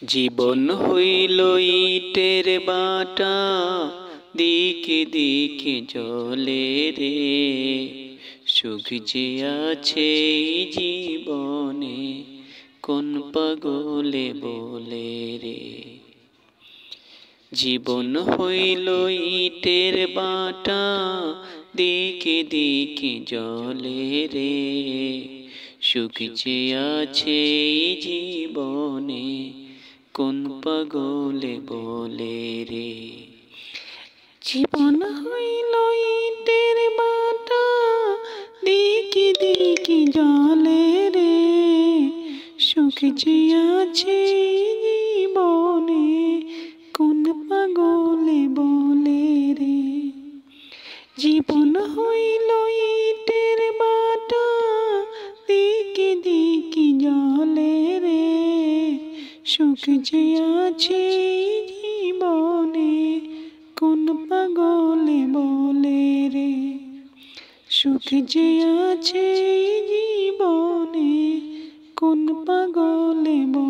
জীবন হইল ইটের বাটা, দিকে দিকে জ্বলে রে। সুখ যে আছে এই জীবনে, কোন পাগলে বলে রে। জীবন হইল ইটের বাটা, দিকে দিকে জ্বলে রে। সুখ যে আছে এই জীবনে, কোন পাগলে বলে রে। জীবন হইল ইটের বাটা, দিকে দিকে জ্বলে রে। সুখ যে আছে জীবনে, কোন পাগলে বলে রে। জীবন হইল ইটের বাটা, দিকে দিকে জ্বলে রে। সুখ যে আছে জীবনে, কোন পাগলে বলে রে। সুখ যে আছে জীবনে, কোন পাগলে বলে।